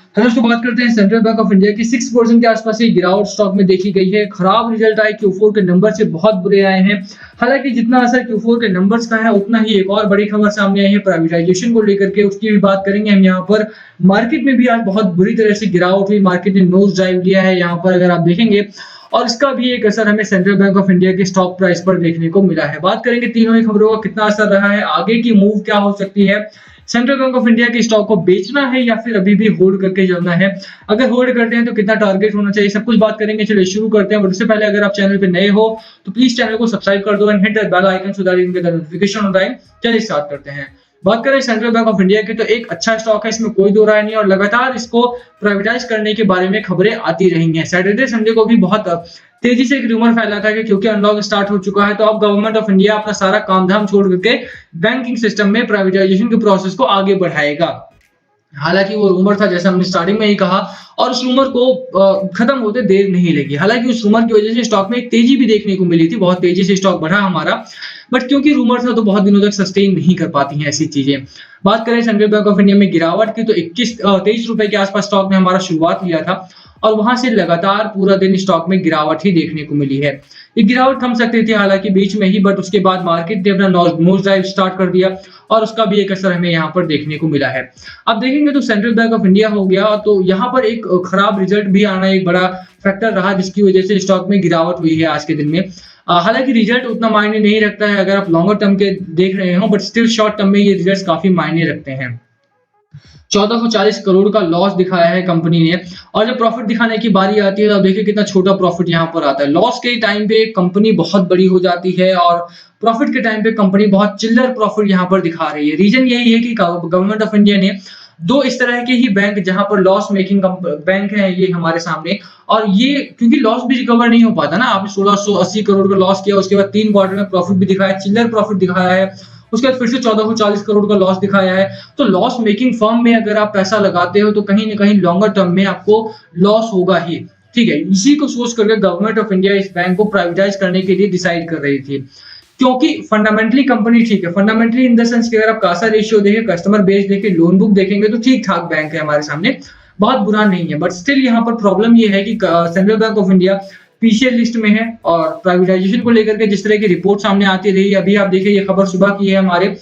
Hello, तो बात करते हैं सेंट्रल बैंक ऑफ इंडिया की 6% के आसपास की गिरावट स्टॉक में देखी गई है। खराब रिजल्ट आए, Q4 के नंबर से बहुत बुरे आए हैं। हालांकि जितना असर Q4 के नंबर्स का है उतना ही एक और बड़ी खबर सामने आई है प्राइवेटाइजेशन को लेकर के, उसकी भी बात करेंगे हम यहाँ पर। मार्केट में भी आज बहुत बुरी तरह से गिरावट हुई, मार्केट ने नोज डाइव लिया है यहाँ पर अगर आप देखेंगे, और इसका भी एक असर हमें सेंट्रल बैंक ऑफ इंडिया के स्टॉक प्राइस पर देखने को मिला है। बात करेंगे तीनों ही खबरों का कितना असर रहा है, आगे की मूव क्या हो सकती है, सेंट्रल बैंक ऑफ इंडिया के स्टॉक को बेचना है या फिर अभी भी होल्ड करके चलना है, अगर होल्ड करते हैं तो कितना टारगेट होना चाहिए, सब कुछ बात करेंगे। चलिए शुरू करते हैं। बट उससे पहले अगर आप चैनल पे नए हो तो प्लीज चैनल को सब्सक्राइब कर दो and hit the bell icon so that you get notification on time. चलिए स्टार्ट करते हैं। बात करें सेंट्रल बैंक ऑफ इंडिया की तो एक अच्छा स्टॉक है, इसमें कोई दो राय नहीं, और लगातार इसको प्राइवेटाइज करने के बारे में खबरें आती रही हैं। सैटरडे संडे को भी बहुत तेजी से एक रूमर फैला था कि क्योंकि अनलॉक स्टार्ट हो चुका है तो अब गवर्नमेंट ऑफ इंडिया अपना सारा काम धाम छोड़ करके बैंकिंग सिस्टम में प्राइवेटाइजेशन के प्रोसेस को आगे बढ़ाएगा। हालांकि वो रूमर था, जैसा हमने स्टार्टिंग में ही कहा, और उस रूमर को खत्म होते देर नहीं लगी। हालांकि उस रूमर की वजह से स्टॉक में एक तेजी भी देखने को मिली थी, बहुत तेजी से स्टॉक बढ़ा हमारा, बट क्योंकि रूमर था तो बहुत दिनों तक सस्टेन नहीं कर पाती हैं ऐसी चीजें। बात करें सेंट्रल बैंक ऑफ इंडिया में गिरावट की तो 23 रुपए के आसपास स्टॉक ने हमारा शुरुआत लिया था, और वहां से लगातार पूरा दिन स्टॉक में गिरावट ही देखने को मिली है। ये गिरावट थम सकती थी हालांकि बीच में ही, बट उसके बाद मार्केट ने अपना नोज डाइव स्टार्ट कर दिया और उसका भी एक असर हमें यहाँ पर देखने को मिला है। अब देखेंगे तो सेंट्रल बैंक ऑफ इंडिया हो गया, तो यहाँ पर एक खराब रिजल्ट भी आना एक बड़ा फैक्टर रहा जिसकी वजह से स्टॉक में गिरावट हुई है आज के दिन में। हालांकि रिजल्ट उतना मायने नहीं रखता है अगर आप लॉन्गर टर्म के देख रहे हो, बट स्टिल शॉर्ट टर्म में ये रिजल्ट काफी मायने रखते हैं। 1440 करोड़ का लॉस दिखाया है कंपनी ने, और जब प्रॉफिट दिखाने की बारी आती है तो देखिए कितना छोटा प्रॉफिट यहाँ पर आता है। लॉस के टाइम पे कंपनी बहुत बड़ी हो जाती है और प्रॉफिट के टाइम पे कंपनी बहुत चिल्लर प्रॉफिट यहाँ पर दिखा रही है। रीजन यही है कि गवर्नमेंट ऑफ इंडिया ने दो इस तरह के ही बैंक जहां पर लॉस मेकिंग बैंक है ये हमारे सामने, और ये क्योंकि लॉस भी रिकवर नहीं हो पाता ना, आपने 1680 करोड़ का लॉस किया, उसके बाद 3 क्वार्टर में प्रॉफिट भी दिखाया, चिल्लर प्रॉफिट दिखाया है, उसके बाद फिर से 1440 करोड़ का लॉस दिखाया है। तो लॉस मेकिंग फर्म में अगर आप पैसा लगाते हो तो कहीं ना कहीं लॉन्गर टर्म में आपको लॉस होगा ही। ठीक है, इसी को सोच करके गवर्नमेंट ऑफ इंडिया इस बैंक को प्राइवेटाइज करने के लिए डिसाइड कर रही थी, क्योंकि फंडामेंटली कंपनी ठीक है, फंडामेंटली इन द सेंस कि अगर आप कासा रेशियो देखें, कस्टमर बेस देखें, लोन बुक देखेंगे तो ठीक ठाक बैंक है हमारे सामने, बहुत बुरा नहीं है। बट स्टिल यहाँ पर प्रॉब्लम ये है कि central Bank of India PCA list में है, और प्राइवेटाइजेशन को लेकर के जिस तरह की रिपोर्ट सामने आती रही, अभी आप देखिए ये खबर सुबह की है हमारे,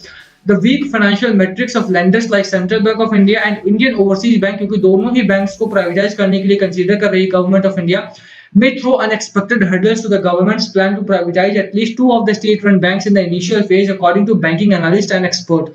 the weak financial metrics of lenders like Central Bank of India and Indian Overseas Bank, क्योंकि दोनों ही बैंक्स को प्राइवेटाइज करने के लिए कंसीडर कर रही है government of India, may throw unexpected hurdles to the government's plan to privatize at least 2 of the state-run banks in the initial phase, according to banking analyst and expert.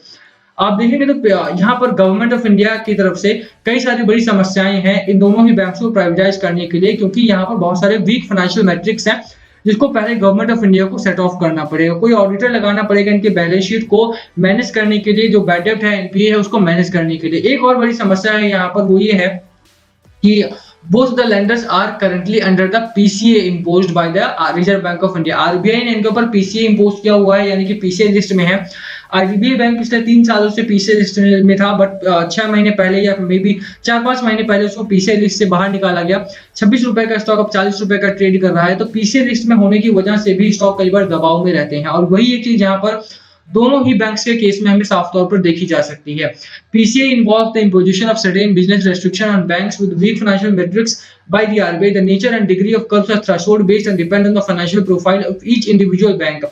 आप देखेंगे तो यहाँ पर गवर्नमेंट ऑफ इंडिया की तरफ से कई सारी बड़ी समस्याएं हैं इन दोनों ही बैंक्स को प्राइवेटाइज करने के लिए, क्योंकि यहाँ पर बहुत सारे वीक फाइनेंशियल मैट्रिक्स हैं जिसको पहले गवर्नमेंट ऑफ इंडिया को सेट ऑफ करना पड़ेगा, कोई ऑडिटर लगाना पड़ेगा इनके बैलेंस शीट को मैनेज करने के लिए, जो बैड डेब्ट है, एनपीए है, उसको मैनेज करने के लिए। एक और बड़ी समस्या है यहाँ पर, वो ये है कि both the lenders are currently under the PCA imposed by the Reserve Bank of India। RBI ने इनके ऊपर PCA इम्पोज किया हुआ है, यानी कि PCA लिस्ट में है। IDBI बैंक पिछले 3 सालों से PCA लिस्ट में था, बट 6 महीने पहले या मे बी 4-5 महीने पहले उसको PCA लिस्ट से बाहर निकाला गया। 26 रुपए का स्टॉक अब 40 रुपए का ट्रेड कर रहा है, तो PCA लिस्ट में होने की वजह से भी स्टॉक कई बार दबाव में रहते हैं, और वही एक चीज यहाँ पर दोनों ही बैंक्स के केस में हमें साफ तौर पर देखी जा सकती है। PCA involves the imposition of certain business restriction on banks with weak financial metrics by the RBI. The nature and degree of curbs are threshold based and depend on the financial profile of each individual bank.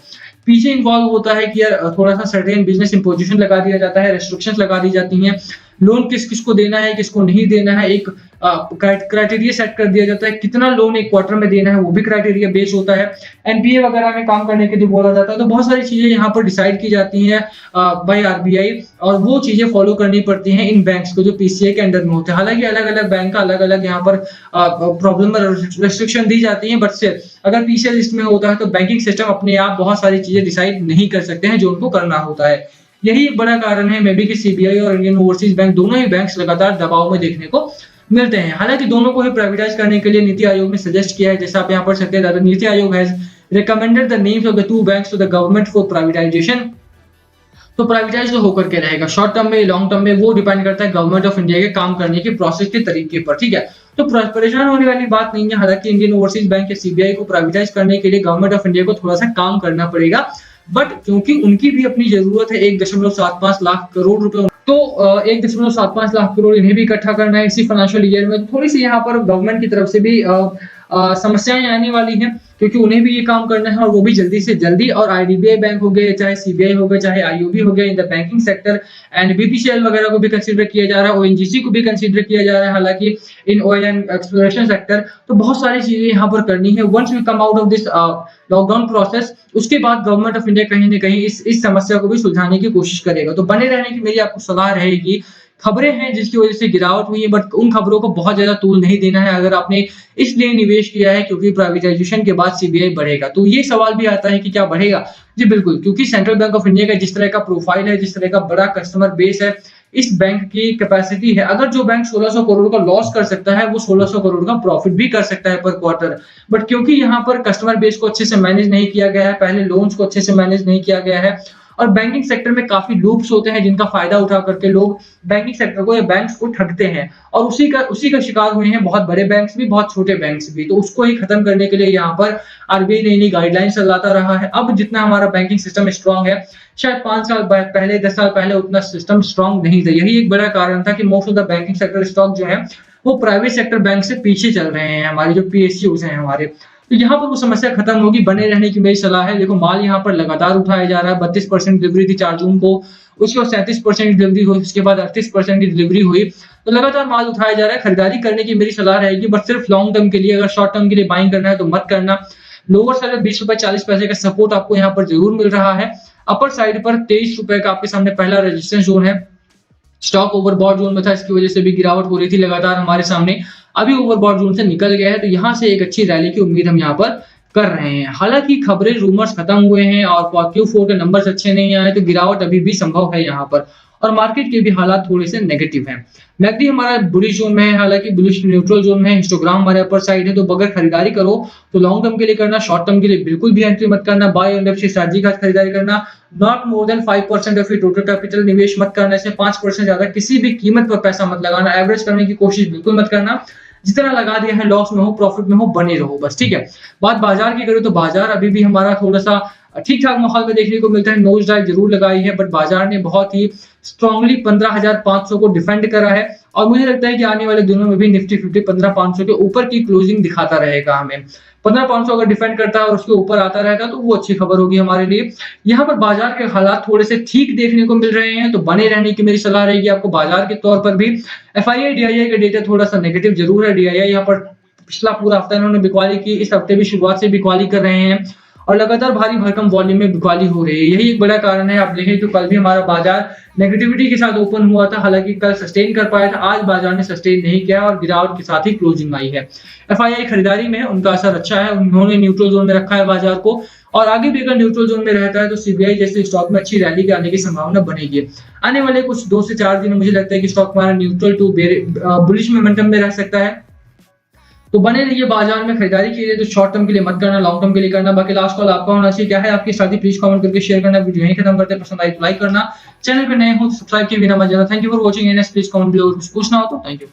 PCA involve होता है कि यार थोड़ा सा certain business imposition लगा दिया जाता है, रेस्ट्रिक्शंस लगा दी जाती हैं, लोन किस किस को देना है, किसको नहीं देना है, एक क्राइटेरिया सेट कर दिया जाता है, कितना लोन एक क्वार्टर में देना है वो भी क्राइटेरिया बेस होता है, एनपीए वगैरह में काम करने के लिए बोला जाता है। तो बहुत सारी चीजें यहाँ पर डिसाइड की जाती हैं बाय आरबीआई, और वो चीजें फॉलो करनी पड़ती हैं इन बैंक्स को जो पीसीए के अंडर में होते हैं। हालांकि अलग अलग बैंक का अलग अलग यहाँ पर प्रॉब्लम रेस्ट्रिक्शन दी जाती है, बट अगर पीसीए लिस्ट में होता है तो बैंकिंग सिस्टम अपने आप बहुत सारी चीजें डिसाइड नहीं कर सकते हैं जो उनको करना होता है। यही एक बड़ा कारण है मे बी कि सीबीआई और इंडियन ओवरसीज बैंक दोनों ही बैंक्स लगातार दबाव में देखने को मिलते हैं। हालांकि दोनों को ही प्राइवेटाइज करने के लिए नीति आयोग ने सजेस्ट किया है, जैसा आप यहाँ पढ़ सकते हैं, NITI Aayog has recommended the names of the 2 banks to the government for privatisation. तो प्राइवेटाइज तो होकर के रहेगा, शॉर्ट टर्म में लॉन्ग टर्म में वो डिपेंड करता है गवर्नमेंट ऑफ इंडिया के काम करने के प्रोसेस के तरीके पर। ठीक है, तो परेशान होने वाली बात नहीं है। हालांकि इंडियन ओवरसीज बैंक या सीबीआई को प्राइवेटाइज करने के लिए गवर्नमेंट ऑफ इंडिया को थोड़ा सा काम करना पड़ेगा, बट क्योंकि उनकी भी अपनी जरूरत है 1.75 लाख करोड़ रुपए तो 1.75 लाख करोड़ इन्हें भी इकट्ठा करना है इसी फाइनेंशियल ईयर में। थोड़ी सी यहाँ पर गवर्नमेंट की तरफ से भी समस्याएं आने वाली हैं, क्योंकि उन्हें भी ये काम करना है और वो भी जल्दी से जल्दी। और आईडीबीआई बैंक हो गए, चाहे सीबीआई हो गए, चाहे आईओबी हो गए in the banking sector, and BPCL वगैरह को भी कंसीडर किया जा रहा है, ओएनजीसी को भी कंसीडर किया जा रहा है, हालांकि in oil and exploration sector. तो बहुत सारी चीजें यहाँ पर करनी है once we come out of this lockdown process. उसके बाद गवर्नमेंट ऑफ इंडिया कहीं ना कहीं इस समस्या को भी सुलझाने की कोशिश करेगा। तो बने रहने की मेरी आपको सलाह रहेगी। खबरें हैं जिसकी वजह से गिरावट हुई है, बट उन खबरों को बहुत ज्यादा तूल नहीं देना है अगर आपने इसलिए निवेश किया है क्योंकि प्राइवेटाइजेशन के बाद सीबीआई बढ़ेगा। तो ये सवाल भी आता है कि क्या बढ़ेगा? जी बिल्कुल, क्योंकि सेंट्रल बैंक ऑफ इंडिया का जिस तरह का प्रोफाइल है, जिस तरह का बड़ा कस्टमर बेस है, इस बैंक की कैपेसिटी है, अगर जो बैंक 1600 करोड़ का लॉस कर सकता है वो 1600 करोड़ का प्रॉफिट भी कर सकता है पर क्वार्टर। बट क्योंकि यहाँ पर कस्टमर बेस को अच्छे से मैनेज नहीं किया गया है, पहले लोन्स को अच्छे से मैनेज नहीं किया गया है, और बैंकिंग सेक्टर में काफी लूप्स होते हैं जिनका फायदा उठा करके लोग बैंकिंग सेक्टर को या बैंक्स को ठगते हैं, और उसी का शिकार हुए हैं बहुत बड़े बैंक्स भी, बहुत छोटे बैंक्स भी। तो उसको ही खत्म करने के लिए यहाँ पर आरबीआई नई नई गाइडलाइंस चलाता रहा है। अब जितना हमारा बैंकिंग सिस्टम स्ट्रांग है, शायद 5 साल पहले, 10 साल पहले उतना सिस्टम स्ट्रांग नहीं था। यही एक बड़ा कारण था कि most of the banking sector stock जो है वो प्राइवेट सेक्टर बैंक से पीछे चल रहे हैं, हमारे जो पीएसयूज हैं हमारे। तो यहाँ पर वो समस्या खत्म होगी, बने रहने की मेरी सलाह है। देखो माल यहाँ पर लगातार उठाया जा रहा है, 32% डिलीवरी थी 4 जून को, उसके बाद 37% डिलीवरी हुई, उसके बाद 38% की डिलीवरी हुई। तो लगातार माल उठाया जा रहा है। खरीदारी करने की मेरी सलाह रहेगी, बट सिर्फ लॉन्ग टर्म के लिए। अगर शॉर्ट टर्म के लिए बाइंग करना है तो मत करना। लोअर साइड में 20 रुपए 40 पैसे का सपोर्ट आपको यहाँ पर जरूर मिल रहा है। अपर साइड पर 23 रुपए का आपके सामने पहला रेजिस्टेंस जोन है। स्टॉक ओवरबॉट जोन में था, इसकी वजह से भी गिरावट हो रही थी लगातार हमारे सामने, अभी ओवरबॉट जोन से निकल गया है। तो यहाँ से एक अच्छी रैली की उम्मीद हम यहाँ पर कर रहे हैं। हालांकि खबरें, रूमर्स खत्म हुए हैं और Q4 के नंबर्स अच्छे नहीं आए, तो गिरावट अभी भी संभव है यहाँ पर, और मार्केट के भी हालात थोड़े से नेगेटिव हैं। मैकडी हमारा बुलिश जोन में है, हालांकि बुलिश न्यूट्रल जोन में है। हिस्टोग्राम हमारे अपर साइड है। तो अगर खरीदारी करो तो लॉन्ग टर्म के लिए करना, शॉर्ट टर्म के लिए बिल्कुल भी एंट्री मत करना। बाय एंड स्ट्रैटेजी का खरीदारी करना, not more than 5% of your total capital निवेश मत करना। इसमें 5% ज्यादा किसी भी कीमत पर पैसा मत लगाना। एवरेज करने की कोशिश बिल्कुल मत करना। जितना लगा दिया है लॉस में हो, प्रॉफिट में हो, बने रहो बस, ठीक है। बात बाजार की करें तो बाजार अभी भी हमारा थोड़ा सा ठीक ठाक माहौल में देखने को मिलता है। नोज ड्राइव जरूर लगाई है, बट बाजार ने बहुत ही स्ट्रांगली 15,500 को डिफेंड करा है, और मुझे लगता है कि आने वाले दिनों में भी निफ्टी 50 15,500 के ऊपर की क्लोजिंग दिखाता रहेगा हमें। 15,500 अगर डिफेंड करता है और उसके ऊपर आता रहेगा तो वो अच्छी खबर होगी हमारे लिए। यहाँ पर बाजार के हालात थोड़े से ठीक देखने को मिल रहे हैं, तो बने रहने की मेरी सलाह रहेगी आपको बाजार के तौर पर भी। एफआईआई डीआईआई का डेटा थोड़ा सा नेगेटिव जरूर है। डीआईआई यहाँ पर पिछला पूरा हफ्ता इन्होंने बिकवाली की, इस हफ्ते भी शुरुआत से बिकवाली कर रहे हैं, और लगातार भारी भरकम वॉल्यूम में बिकवाली हो रही है। यही एक बड़ा कारण है। आप देखें तो कल भी हमारा बाजार नेगेटिविटी के साथ ओपन हुआ था, हालांकि कल सस्टेन कर पाया था, आज बाजार ने सस्टेन नहीं किया और गिरावट के साथ ही क्लोजिंग आई है। एफआईआई खरीदारी में उनका असर अच्छा है, उन्होंने न्यूट्रल जोन में रखा है बाजार को, और आगे भी अगर न्यूट्रल जोन में रहता है तो सीबीआई जैसे स्टॉक में अच्छी रैली के आने की संभावना बनेगी। आने वाले कुछ 2 से 4 दिन मुझे लगता है कि स्टॉक हमारा न्यूट्रल टू बुलिश मोमेंटम में रह सकता है। तो बने रहिए बाजार में, खरीदारी कीजिए तो शॉर्ट टर्म के लिए मत करना, लॉन्ग टर्म के लिए करना। बाकी लास्ट कॉल आपका होना चाहिए, क्या है आपकी स्ट्रैटेजी प्लीज कमेंट करके शेयर करना। वीडियो यहीं खत्म करते हैं, पसंद आई तो लाइक करना, चैनल पे नए हो तो सब्सक्राइब किए बिना मत जाना। Thank you for watching NS, please comment below, कुछ पूछना हो तो। Thank you.